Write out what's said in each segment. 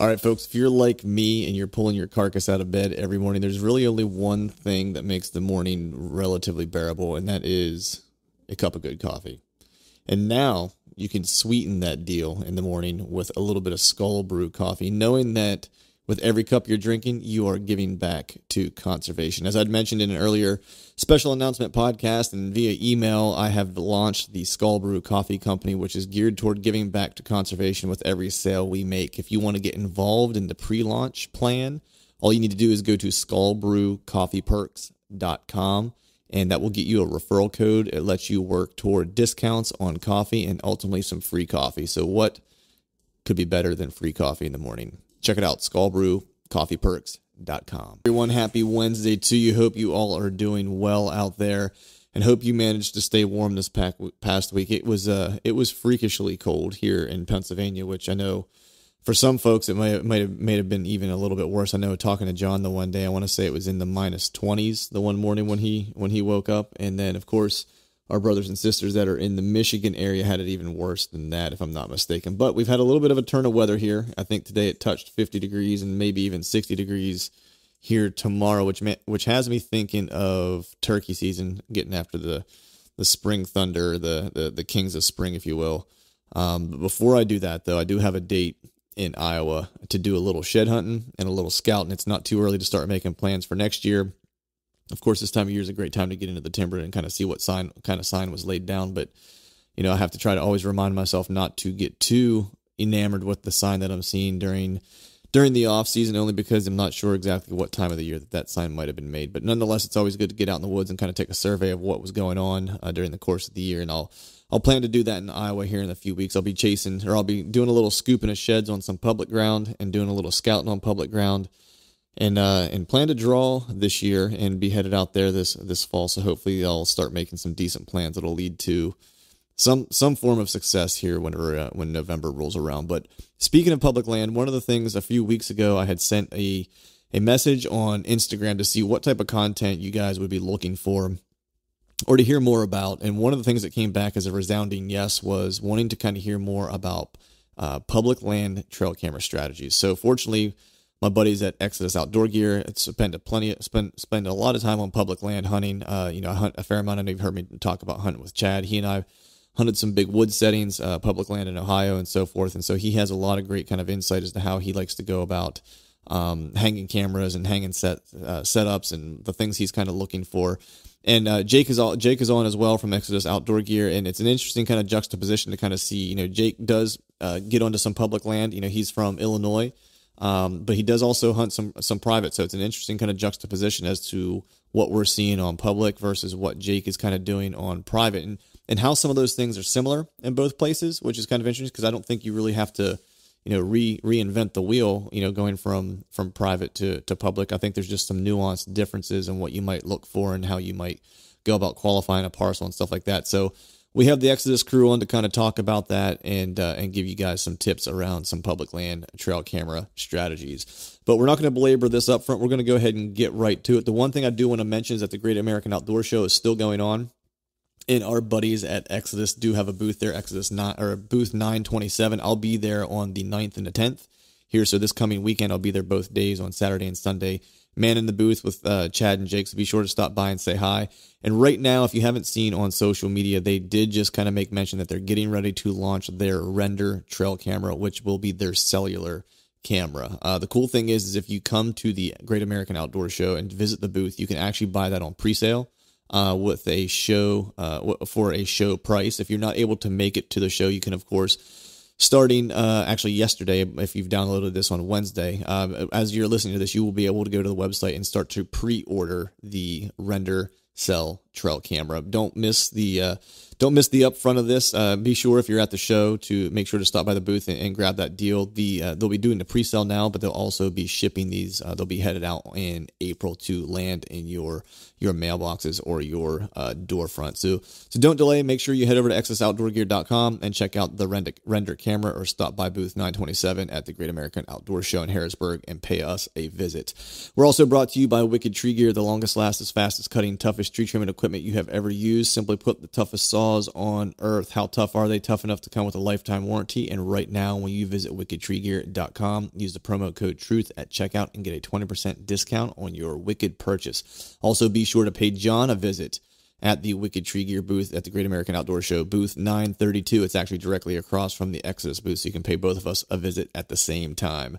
All right, folks, if you're like me and you're pulling your carcass out of bed every morning, there's really only one thing that makes the morning relatively bearable, and that is a cup of good coffee. And now you can sweeten that deal in the morning with a little bit of Skull Brew coffee, knowing that with every cup you're drinking, you are giving back to conservation. As I'd mentioned in an earlier special announcement podcast and via email, I have launched the Skull Brew Coffee Company, which is geared toward giving back to conservation with every sale we make. If you want to get involved in the pre-launch plan, all you need to do is go to skullbrewcoffeeperks.com, and that will get you a referral code. It lets you work toward discounts on coffee and ultimately some free coffee. So what could be better than free coffee in the morning? Check it out, skullbrewcoffeeperks.com. Everyone, happy Wednesday to you. Hope you all are doing well out there, and hope you managed to stay warm this past week. It was freakishly cold here in Pennsylvania, which I know for some folks it might have been even a little bit worse. I know talking to John the one day, I want to say it was in the minus 20s the one morning when he woke up, and then of course our brothers and sisters that are in the Michigan area had it even worse than that, if I'm not mistaken. But we've had a little bit of a turn of weather here. I think today it touched 50 degrees and maybe even 60 degrees here tomorrow, which has me thinking of turkey season, getting after the spring thunder, the kings of spring, if you will. But before I do that, though, I do have a date in Iowa to do a little shed hunting and a little scouting. It's not too early to start making plans for next year. Of course, this time of year is a great time to get into the timber and kind of see what kind of sign was laid down. But, you know, I have to try to always remind myself not to get too enamored with the sign that I'm seeing during the off season, only because I'm not sure exactly what time of the year that sign might have been made. But nonetheless, it's always good to get out in the woods and kind of take a survey of what was going on during the course of the year. And I'll plan to do that in Iowa here in a few weeks. I'll be doing a little scooping of sheds on some public ground and doing a little scouting on public ground. And plan to draw this year and be headed out there this fall. So hopefully I'll start making some decent plans that'll lead to some form of success here when November rolls around. But speaking of public land, one of the things a few weeks ago, I had sent a message on Instagram to see what type of content you guys would be looking for or to hear more about. And one of the things that came back as a resounding yes was wanting to kind of hear more about public land trail camera strategies. So fortunately, my buddies at Exodus Outdoor Gear spend a lot of time on public land hunting. I hunt a fair amount. I know you've heard me talk about hunting with Chad. He and I hunted some big wood settings, public land in Ohio and so forth. And so he has a lot of great kind of insight as to how he likes to go about hanging cameras and hanging setups and the things he's kind of looking for. And Jake is on as well from Exodus Outdoor Gear, and it's an interesting kind of juxtaposition to kind of see. You know, Jake does get onto some public land. You know, he's from Illinois. But he does also hunt some private, so it's an interesting kind of juxtaposition as to what we're seeing on public versus what Jake is kind of doing on private, and how some of those things are similar in both places, which is kind of interesting because I don't think you really have to, reinvent the wheel, going from private to public. I think there's just some nuanced differences in what you might look for and how you might go about qualifying a parcel and stuff like that. So we have the Exodus crew on to kind of talk about that and give you guys some tips around some public land trail camera strategies. But we're not going to belabor this up front. We're going to go ahead and get right to it. The one thing I do want to mention is that the Great American Outdoor Show is still going on, and our buddies at Exodus do have a booth there, booth 927. I'll be there on the 9th and the 10th here. So this coming weekend, I'll be there both days on Saturday and Sunday. Man in the booth with Chad and Jake, so be sure to stop by and say hi. And right now, if you haven't seen on social media, they did just kind of make mention that they're getting ready to launch their Render trail camera, which will be their cellular camera. The cool thing is if you come to the Great American Outdoor Show and visit the booth, you can actually buy that on pre-sale with a show for a show price. If you're not able to make it to the show, you can, of course, starting actually yesterday, if you've downloaded this on Wednesday, as you're listening to this, you will be able to go to the website and start to pre-order the Render Cell trail camera. Don't miss the upfront of this. Be sure if you're at the show to make sure to stop by the booth and grab that deal. They'll be doing the pre-sale now, but they'll also be shipping these. They'll be headed out in April to land in your mailboxes or your door front. So don't delay. Make sure you head over to exodusoutdoorgear.com and check out the Render camera, or stop by booth 927 at the Great American Outdoor Show in Harrisburg and pay us a visit. We're also brought to you by Wicked Tree Gear, the longest lasting, fastest cutting, toughest toughest tree trimming equipment you have ever used. Simply put, the toughest saws on earth. How tough are they? Tough enough to come with a lifetime warranty. And right now, when you visit wickedtreegear.com, use the promo code TRUTH at checkout and get a 20% discount on your Wicked purchase. Also, be sure to pay John a visit at the Wicked Tree Gear booth at the Great American Outdoor Show, booth 932. It's actually directly across from the Exodus booth, so you can pay both of us a visit at the same time.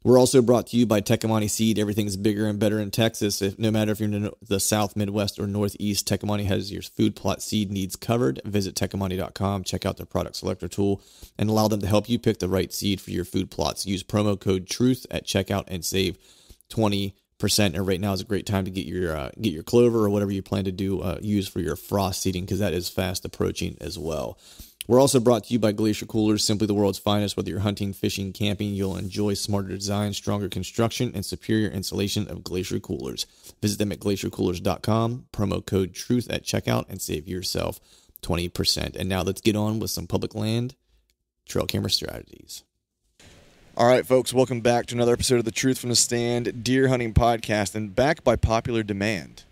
We're also brought to you by Tecomate Seed. Everything's bigger and better in Texas. No matter if you're in the South, Midwest, or Northeast, Tecomate has your food plot seed needs covered. Visit Tecomate.com, check out their product selector tool, and allow them to help you pick the right seed for your food plots. Use promo code TRUTH at checkout and save 20%. And right now is a great time to get your clover or whatever you plan to do use for your frost seeding, because that is fast approaching as well. We're also brought to you by Glacier Coolers, simply the world's finest. Whether you're hunting, fishing, camping, you'll enjoy smarter design, stronger construction, and superior insulation of Glacier Coolers. Visit them at glaciercoolers.com, promo code TRUTH at checkout, and save yourself 20%. And now let's get on with some public land trail camera strategies. All right, folks, welcome back to another episode of the Truth from the Stand Deer Hunting Podcast, and back by popular demand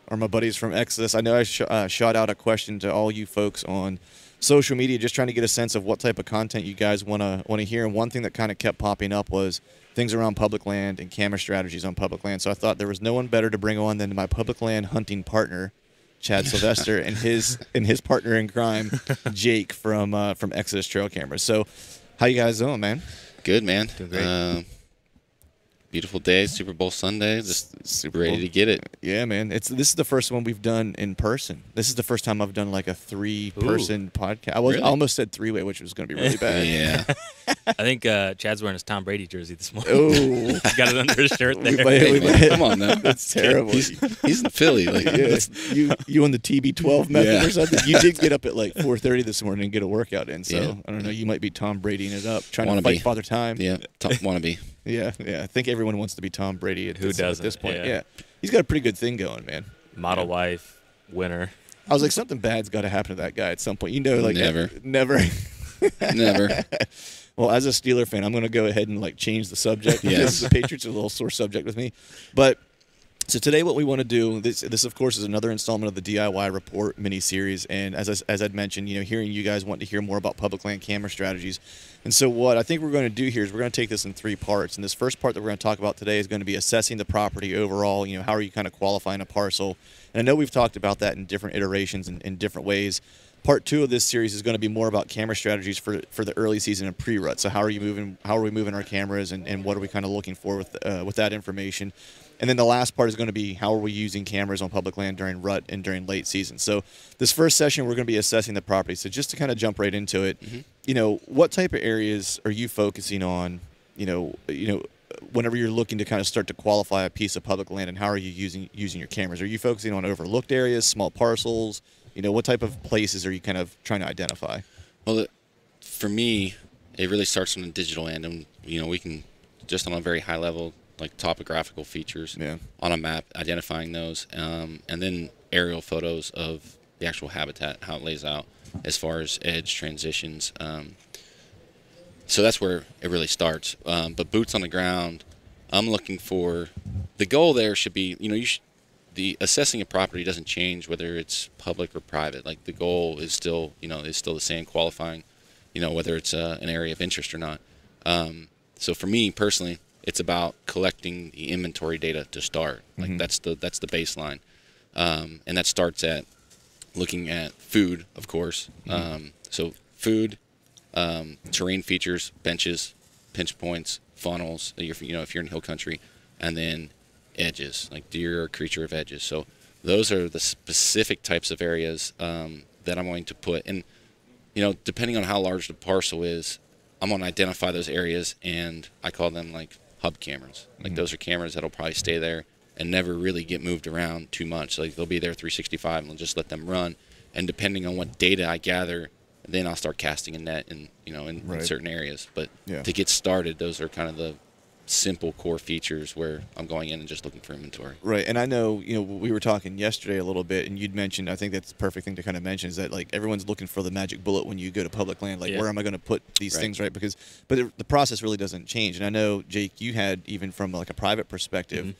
are my buddies from Exodus. I know I shot out a question to all you folks on social media, just trying to get a sense of what type of content you guys want to hear, and one thing that kind of kept popping up was things around public land and camera strategies on public land. So I thought there was no one better to bring on than my public land hunting partner, Chad Sylvester, and his partner in crime, Jake from Exodus Trail Cameras. So how you guys doing, man? Good, man. Doing great. Beautiful day, Super Bowl Sunday. Just Super ready Bowl. to get it. Yeah, man. This is the first one we've done in person. This is the first time I've done like a 3-person podcast. Really? I almost said 3-way, which was going to be really bad. Yeah. I think Chad's wearing his Tom Brady jersey this morning. Oh, He's got it under his shirt there. Hey, man, come on now. That's terrible. He's in Philly. Like, Yeah, you on the TB12 method Yeah. or something? You did get up at like 4:30 this morning and get a workout in. So Yeah. I don't know. You might be Tom Bradying it up, trying Wanna to fight be. Father Time. yeah, wannabe. Yeah. I think everyone wants to be Tom Brady at Who this doesn't? point. Yeah. Yeah, he's got a pretty good thing going, man. Model wife, winner. I was like, something bad's got to happen to that guy at some point. You know, like Never. never. Never. Well, as a Steeler fan, I'm going to go ahead and like change the subject. Yes. Because the Patriots are a little sore subject with me. But so today, what we want to do, this of course is another installment of the DIY Report mini series. And as I'd mentioned, hearing you guys want to hear more about public land camera strategies. And so what I think we're going to do here is we're going to take this in 3 parts. And this first part that we're going to talk about today is going to be assessing the property overall. How are you kind of qualifying a parcel? And I know we've talked about that in different iterations and in different ways. Part 2 of this series is going to be more about camera strategies for the early season and pre-rut. So how are we moving our cameras, and what are we kind of looking for with that information? And then the last part is going to be how are we using cameras on public land during rut and during late season. So this first session, we're going to be assessing the property. So just to kind of jump right into it, what type of areas are you focusing on, whenever you're looking to kind of start to qualify a piece of public land, and how are you using your cameras? Are you focusing on overlooked areas, small parcels? What type of places are you kind of trying to identify? Well, for me, it really starts on the digital end, and we can just on a very high level, like topographical features on a map, identifying those, and then aerial photos of the actual habitat, how it lays out as far as edge transitions. So that's where it really starts. But boots on the ground, I'm looking for, the goal there should be, the assessing a property doesn't change whether it's public or private. Like the goal is still, the same, qualifying, whether it's an area of interest or not. So for me personally, it's about collecting the inventory data to start. Like that's the baseline, and that starts at looking at food, of course. So food, terrain features, benches, pinch points, funnels. If you're in hill country, and then edges, like deer are a creature of edges. So those are the specific types of areas that I'm going to put. And depending on how large the parcel is, I'm going to identify those areas, and I call them like hub cameras. Like those are cameras that'll probably stay there and never really get moved around too much. Like they'll be there 365, and I'll just let them run. And depending on what data I gather, then I'll start casting a net in certain areas. But to get started, those are kind of the simple core features where I'm going in and just looking for inventory. Right. And I know, we were talking yesterday a little bit, and you'd mentioned, I think that's the perfect thing to kind of mention, is that like everyone's looking for the magic bullet when you go to public land. Like, where am I going to put these things, right? But the process really doesn't change. And I know, Jake, you had, even from like a private perspective,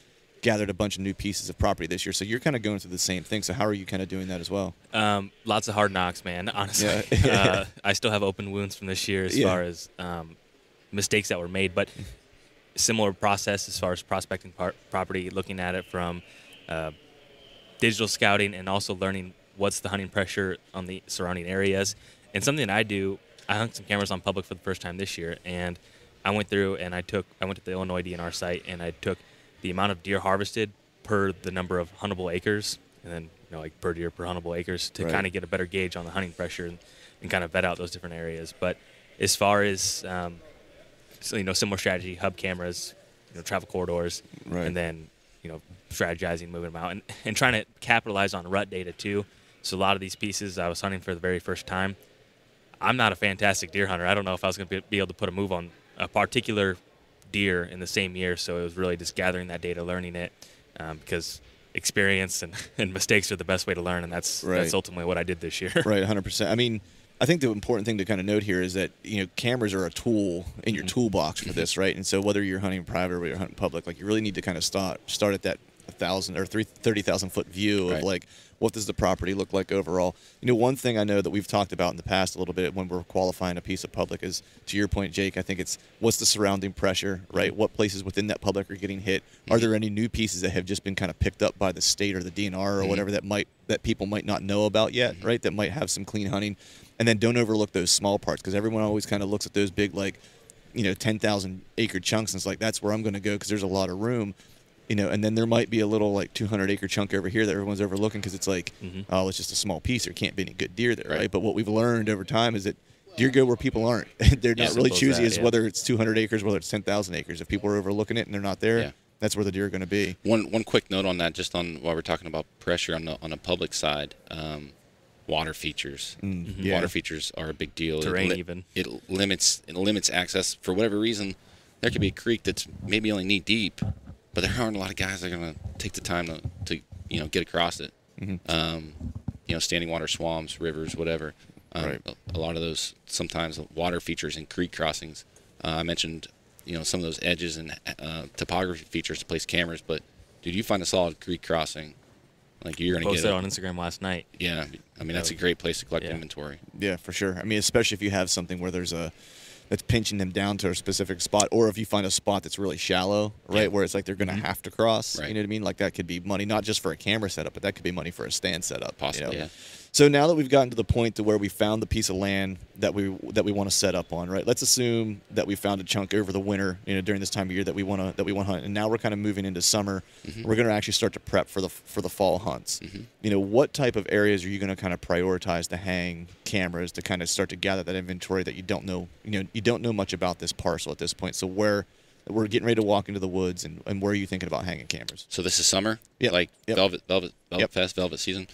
gathered a bunch of new pieces of property this year. So you're kind of going through the same thing. So how are you kind of doing that as well? Lots of hard knocks, man, honestly. Yeah. I still have open wounds from this year as far as mistakes that were made, but similar process as far as prospecting property, looking at it from digital scouting and also learning what's the hunting pressure on the surrounding areas. And something that I do, I hung some cameras on public for the first time this year, and I went through and I went to the Illinois DNR site and I took the amount of deer harvested per the number of huntable acres, and then like per deer per huntable acres to kind of get a better gauge on the hunting pressure and kind of vet out those different areas. But as far as similar strategy, hub cameras, travel corridors, and then strategizing, moving them out, and trying to capitalize on rut data too. So a lot of these pieces I was hunting for the very first time. I'm not a fantastic deer hunter. I don't know if I was going to be able to put a move on a particular deer in the same year. So it was really just gathering that data, learning it, because experience and mistakes are the best way to learn, and that's ultimately what I did this year. Right, 100%. I mean, I think the important thing to kind of note here is that cameras are a tool in your toolbox for this, right? And so whether you're hunting private or whether you're hunting public, like you really need to kind of start at that 1,000 or 30,000 foot view of like what does the property look like overall. One thing I know that we've talked about in the past a little bit when we're qualifying a piece of public is, to your point, Jake, I think it's what's the surrounding pressure, right? What places within that public are getting hit? Are there any new pieces that have just been kind of picked up by the state or the DNR or whatever that people might not know about yet, right? That might have some clean hunting. And then don't overlook those small parts, because everyone always kind of looks at those big 10,000 acre chunks and it's like, that's where I'm going to go because there's a lot of room. And then there might be a little 200 acre chunk over here that everyone's overlooking because it's like, oh, it's just a small piece. There can't be any good deer there, right? But what we've learned over time is that deer go where people aren't. They're not really choosy as whether it's 200 acres, whether it's 10,000 acres. If people are overlooking it and they're not there, that's where the deer are going to be. One quick note on that, just on while we're talking about pressure on the public side, water features. Water features are a big deal. Terrain it limits access for whatever reason. There could be a creek that's maybe only knee deep, but there aren't a lot of guys that are going to take the time to get across it. Standing water, swamps, rivers, whatever. A lot of those, sometimes water features and creek crossings. I mentioned, some of those edges and topography features to place cameras, but dude, you find a solid creek crossing, like you're going to get it. Posted on Instagram last night. Yeah, I mean that's a great place to collect inventory. Yeah, for sure. I mean, especially if you have something where there's that's pinching them down to a specific spot, or if you find a spot that's really shallow, right, where it's like they're going to have to cross, you know what I mean? Like that could be money, not just for a camera setup, but that could be money for a stand setup. Possibly, yeah. So now that we've gotten to the point to where we found the piece of land that we want to set up on, right? Let's assume that we found a chunk over the winter, during this time of year that we want to hunt, and now we're kind of moving into summer. We're going to actually start to prep for the fall hunts. What type of areas are you going to kind of prioritize to hang cameras to kind of start to gather that inventory that you don't know? You don't know much about this parcel at this point. So we're getting ready to walk into the woods, and where are you thinking about hanging cameras? So this is summer, Velvet Fest, Velvet season.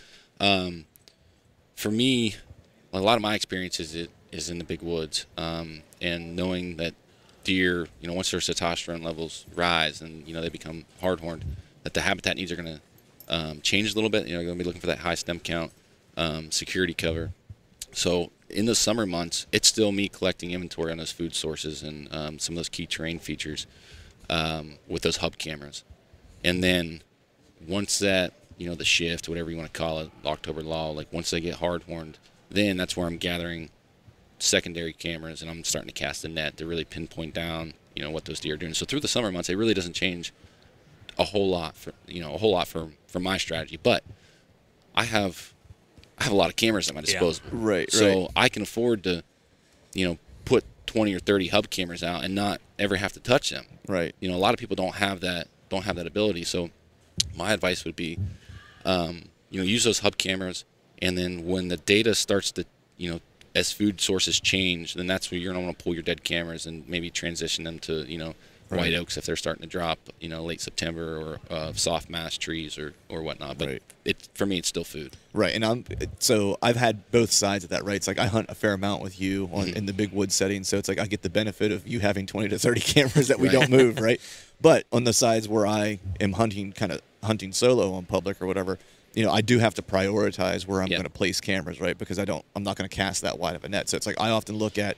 For me, a lot of my experience is in the big woods, and knowing that deer, once their testosterone levels rise and they become hard-horned, that the habitat needs are going to change a little bit. They're going to be looking for that high stem count, security cover. So in the summer months, it's still me collecting inventory on those food sources and some of those key terrain features with those hub cameras. And then once that, the shift, whatever you want to call it, October lull, like once they get hard-horned, then that's where I'm gathering secondary cameras and I'm starting to cast the net to really pinpoint down, what those deer are doing. So through the summer months, it really doesn't change a whole lot for my strategy. But I have a lot of cameras at my disposal. Right. So I can afford to, put 20 or 30 hub cameras out and not ever have to touch them. Right. A lot of people don't have that ability. So my advice would be, use those hub cameras, and then when the data starts to, as food sources change, then that's where you're going to want to pull your dead cameras and maybe transition them to, white oaks if they're starting to drop, late September, or soft mass trees or whatnot. But for me, it's still food. Right, and I've had both sides of that, right? It's like I hunt a fair amount with you in the big wood setting, so it's like I get the benefit of you having 20 to 30 cameras that we don't move, right? But on the sides where I am hunting solo on public or whatever, I do have to prioritize where I'm going to place cameras, right? Because I'm not going to cast that wide of a net. So it's like I often look at,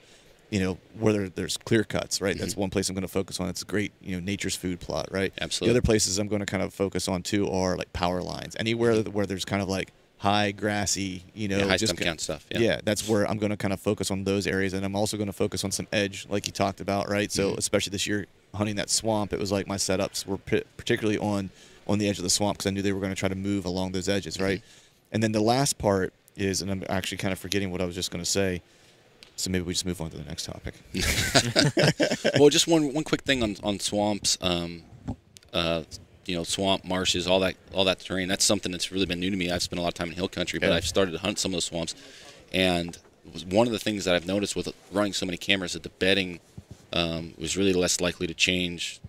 where there's clear cuts, right? That's one place I'm going to focus on. It's a great, nature's food plot, right? Absolutely. The other places I'm going to kind of focus on too are like power lines. Anywhere where there's kind of like high grassy, high stump count stuff. Yeah, that's where I'm going to kind of focus on those areas, and I'm also going to focus on some edge, like you talked about, right? So especially this year hunting that swamp, it was like my setups were particularly on the edge of the swamp because I knew they were going to try to move along those edges, right? And then the last part is, and I'm actually kind of forgetting what I was just going to say. So maybe we just move on to the next topic. Well, just one quick thing on swamps, swamp marshes, all that terrain. That's something that's really been new to me. I've spent a lot of time in hill country, but I've started to hunt some of those swamps, and one of the things that I've noticed with running so many cameras that the bedding was really less likely to change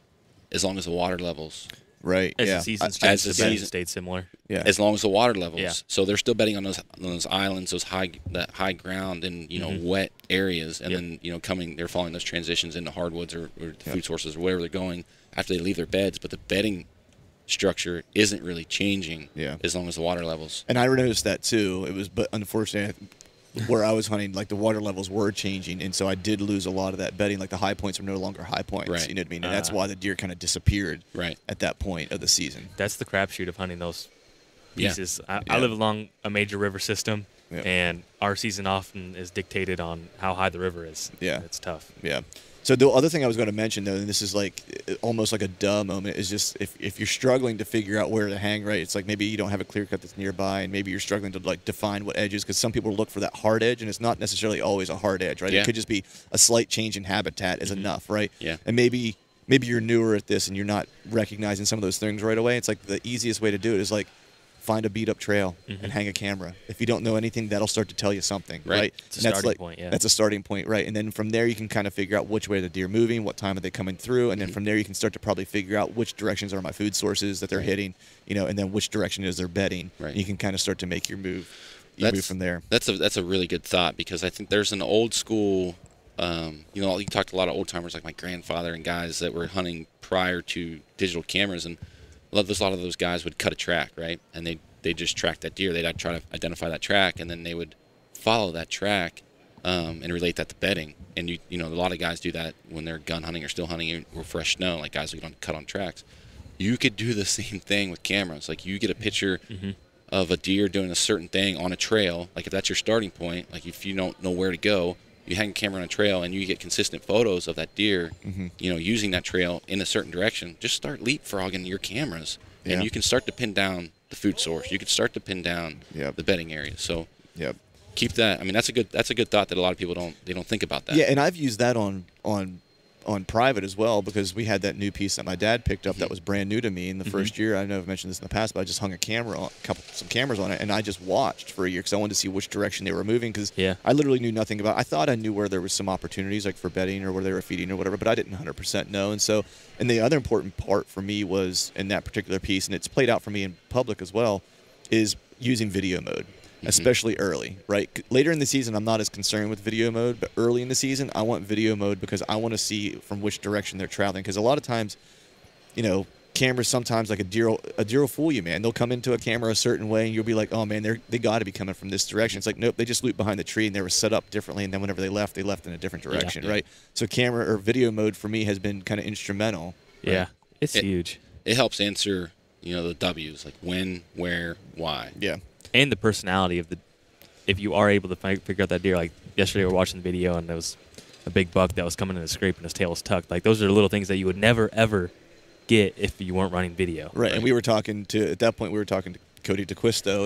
as long as the water levels. Right. As the seasons change, the bedding stayed similar. Yeah. As long as the water levels. Yeah. So they're still bedding on those islands, that high ground and wet areas, and then they're following those transitions into hardwoods or food sources or wherever they're going after they leave their beds. But the bedding structure isn't really changing as long as the water levels. And I noticed that too. But unfortunately, where I was hunting, like the water levels were changing, and so I did lose a lot of that bedding. Like the high points are no longer high points. Right. You know what I mean? And that's why the deer kind of disappeared. Right. At that point of the season. That's the crapshoot of hunting those pieces. I live along a major river system, and our season often is dictated on how high the river is. Yeah. It's tough. Yeah. So the other thing I was going to mention, though, and this is like almost like a duh moment, is just if you're struggling to figure out where to hang, right? It's like maybe you don't have a clear cut that's nearby, and maybe you're struggling to like define what edges, because some people look for that hard edge, and it's not necessarily always a hard edge, right? Yeah. It could just be a slight change in habitat is enough, right? Yeah. And maybe you're newer at this and you're not recognizing some of those things right away. It's like the easiest way to do it is like find a beat up trail and hang a camera. If you don't know anything, that'll start to tell you something, right? It's a starting point, yeah. That's a starting point, right? And then from there you can kind of figure out which way the deer are moving, what time are they coming through, and then from there you can start to probably figure out which directions are my food sources that they're hitting, and then which direction is their bedding. Right. You can kind of start to make your move. Move from there. That's a really good thought, because I think there's an old school, you talked to a lot of old timers like my grandfather and guys that were hunting prior to digital cameras, and a lot of those guys would cut a track, right? And they just track that deer. They'd try to identify that track, and then they would follow that track and relate that to bedding. And a lot of guys do that when they're gun hunting or still hunting or fresh snow, like guys who don't cut on tracks. You could do the same thing with cameras. Like you get a picture of a deer doing a certain thing on a trail. Like if that's your starting point, like if you don't know where to go, you hang a camera on a trail and you get consistent photos of that deer, using that trail in a certain direction. Just start leapfrogging your cameras, and you can start to pin down the food source. You can start to pin down the bedding area. So keep that. I mean, that's a good thought that a lot of people don't think about that. Yeah, and I've used that on private as well, because we had that new piece that my dad picked up that was brand new to me in the first year. I know I've mentioned this in the past, but I just hung some cameras on it, and I just watched for a year because I wanted to see which direction they were moving, because I literally knew nothing about it. I thought I knew where there was some opportunities, like for bedding or where they were feeding or whatever, but I didn't 100% know. And the other important part for me was in that particular piece, and it's played out for me in public as well, is using video mode. Especially early, right? Later in the season, I'm not as concerned with video mode, but early in the season, I want video mode because I want to see from which direction they're traveling. Because a lot of times, cameras sometimes, like a deer will fool you, man. They'll come into a camera a certain way, and you'll be like, oh man, they got to be coming from this direction. It's like, nope, they just looped behind the tree, and they were set up differently. And then whenever they left in a different direction, right? So camera or video mode for me has been kind of instrumental. Right? Yeah, it's huge. It helps answer the W's, like when, where, why. Yeah. And the personality of if you are able to figure out that deer. Like yesterday we were watching the video, and there was a big buck that was coming in a scrape and his tail was tucked. Like those are little things that you would never ever get if you weren't running video. Right. And we were talking to Cody DeQuisto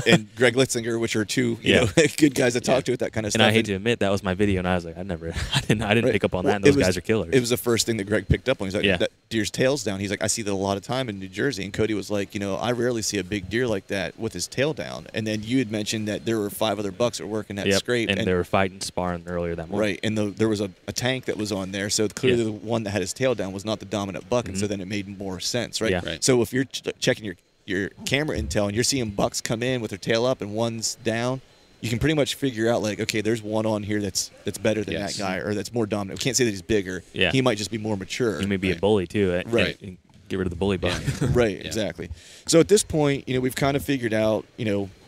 and Greg Litzinger, which are two good guys to talk to with that kind of stuff. And I hate to admit that was my video, and I was like, I didn't pick up on that. And those guys are killers. It was the first thing that Greg picked up on. He's like, that deer's tail's down. He's like, I see that a lot of time in New Jersey. And Cody was like, I rarely see a big deer like that with his tail down. And then you had mentioned that there were 5 other bucks that were working that scrape, and they were fighting, sparring earlier that morning. Right, and there was a tank that was on there, so clearly the one that had his tail down was not the dominant buck, and so then it made more sense, right? Yeah. Right. So if you're checking your camera intel and you're seeing bucks come in with their tail up and one's down, you can pretty much figure out, like, okay, there's one on here that's better than that guy, or that's more dominant. We can't say that he's bigger. Yeah. He might just be more mature. He may be a bully too. Right. And get rid of the bully buck. Right, exactly. So at this point, we've kind of figured out,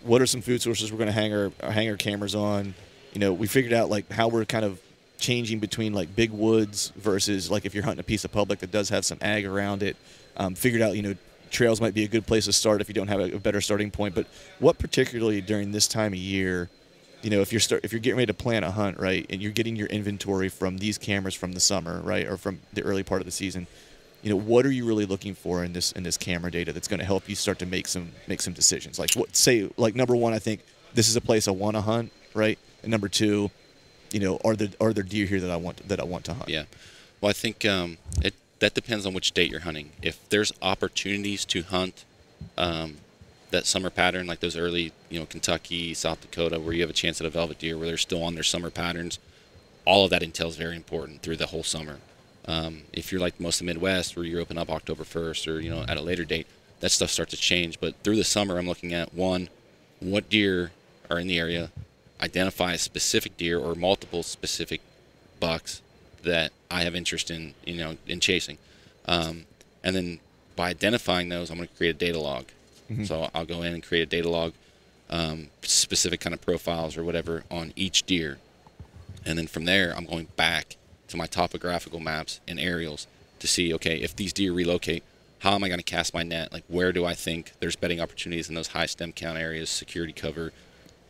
what are some food sources we're going to hang our cameras on. We figured out like how we're kind of changing between like big woods versus like if you're hunting a piece of public that does have some ag around it. Figured out, trails might be a good place to start if you don't have a better starting point. But what particularly during this time of year, if you're getting ready to plan a hunt, right, and you're getting your inventory from these cameras from the summer, right, or from the early part of the season, what are you really looking for in this camera data that's going to help you start to make some decisions? Like number one, I think this is a place I want to hunt, right, and number two, are there deer here that I want to hunt? Yeah, well, I think that depends on which state you're hunting. If there's opportunities to hunt that summer pattern, like those early, Kentucky, South Dakota, where you have a chance at a velvet deer where they're still on their summer patterns, all of that intel is very important through the whole summer. If you're like most of the Midwest, where you're open up October 1st or, at a later date, that stuff starts to change. But through the summer, I'm looking at, one, what deer are in the area, identify a specific deer or multiple specific bucks that I have interest in, in chasing. And then by identifying those, I'm going to create a data log. Mm-hmm. So I'll go in and create a data log, specific kind of profiles or whatever on each deer. And then from there, I'm going back to my topographical maps and aerials to see, okay, if these deer relocate, how am I going to cast my net? Like, where do I think there's bedding opportunities in those high stem count areas, security cover,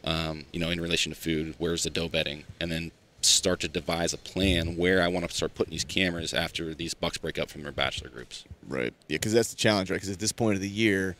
in relation to food, where's the doe bedding? And then start to devise a plan where I want to start putting these cameras after these bucks break up from their bachelor groups. Right. Yeah, because that's the challenge, right? Because at this point of the year,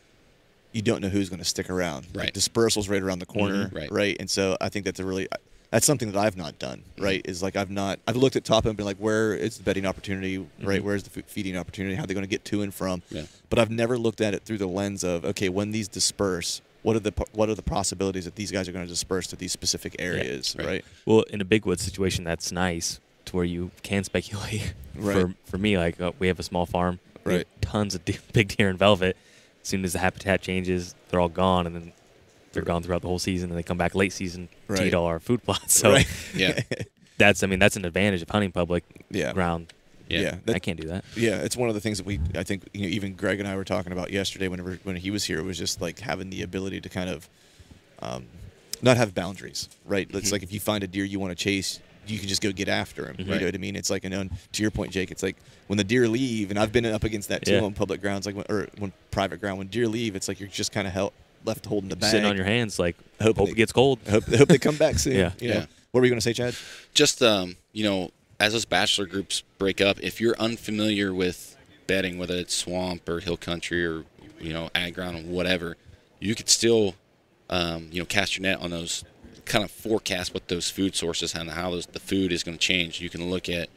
you don't know who's going to stick around. Right. Like dispersal's right around the corner, mm-hmm, right? And so I think that's something that I've not done, right? Is like I've looked at top and been like, where is the bedding opportunity, right? Mm-hmm. Where's the feeding opportunity? How are they going to get to and from? Yeah. But I've never looked at it through the lens of, okay, when these disperse, what are the possibilities that these guys are going to disperse to these specific areas, yeah, right? Well, in a big wood situation, that's nice to where you can speculate. Right. For me, like we have a small farm, we have Right. tons of big deer in velvet. As soon as the habitat changes, they're all gone, and then they're gone throughout the whole season, and they come back late season to eat all our food plots. So Yeah. that's an advantage of hunting public Yeah. ground. Yeah. I can't do that. Yeah, it's one of the things that I think even Greg and I were talking about yesterday when he was here. It was just like having the ability to kind of not have boundaries, right? It's Mm-hmm. like if you find a deer you want to chase, you can just go get after him. Mm-hmm. You know what I mean? It's like, to your point, Jake, it's like when the deer leave, and I've been up against that too on public grounds, like when private ground, when deer leave, it's like you're just kind of left holding the bag, Sitting on your hands, like hope Hoping it gets cold. Hope they come back soon. Yeah. You know? Yeah. What were you going to say, Chad? Just, as those bachelor groups break up, if you're unfamiliar with bedding, whether it's swamp or hill country or, ag ground or whatever, you could still, cast your net on those, kind of forecast what those food sources and how the food is going to change. You can look at,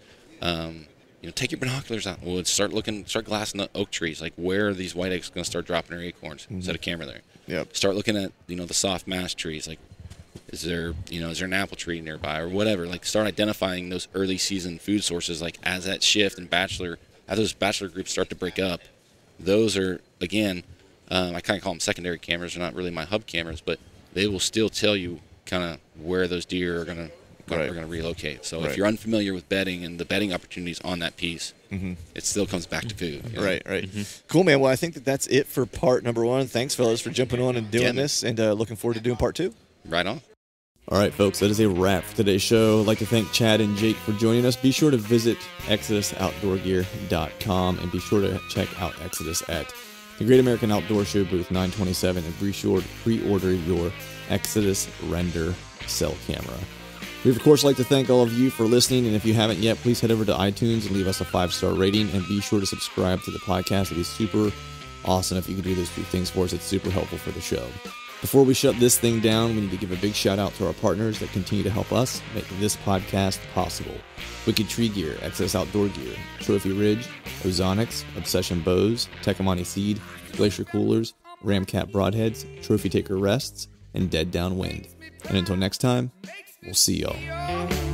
take your binoculars out. Well, start glassing the oak trees. Like, where are these white eggs going to start dropping their acorns? Mm-hmm. Set a camera there. Yep. Start looking at, the soft mass trees. Like, is there an apple tree nearby or whatever? Like, start identifying those early season food sources. Like, as that shift and as those bachelor groups start to break up, those are, again, I kind of call them secondary cameras. They're not really my hub cameras, but they will still tell you kind of where those deer are going to relocate. So if you're unfamiliar with bedding and the bedding opportunities on that piece, it still comes back to food. Right. Cool, man. Well, I think that's it for part number 1. Thanks, fellas, for jumping on and doing this, and looking forward to doing part 2. Right on. All right, folks, that is a wrap for today's show. I'd like to thank Chad and Jake for joining us. Be sure to visit ExodusOutdoorGear.com and be sure to check out Exodus at the Great American Outdoor Show booth 927 and be sure to pre-order your Exodus Render cell camera. We'd, of course, like to thank all of you for listening, and if you haven't yet, please head over to iTunes and leave us a 5-star rating, and be sure to subscribe to the podcast. It'd be super awesome if you could do those 2 things for us. It's super helpful for the show. Before we shut this thing down, we need to give a big shout out to our partners that continue to help us make this podcast possible. Wicked Tree Gear, Exodus Outdoor Gear, Trophy Ridge, Ozonics, Obsession Bows, Tecumani Seed, Glacier Coolers, Ramcat Broadheads, Trophy Taker Rests, and Dead Downwind. And until next time, we'll see y'all.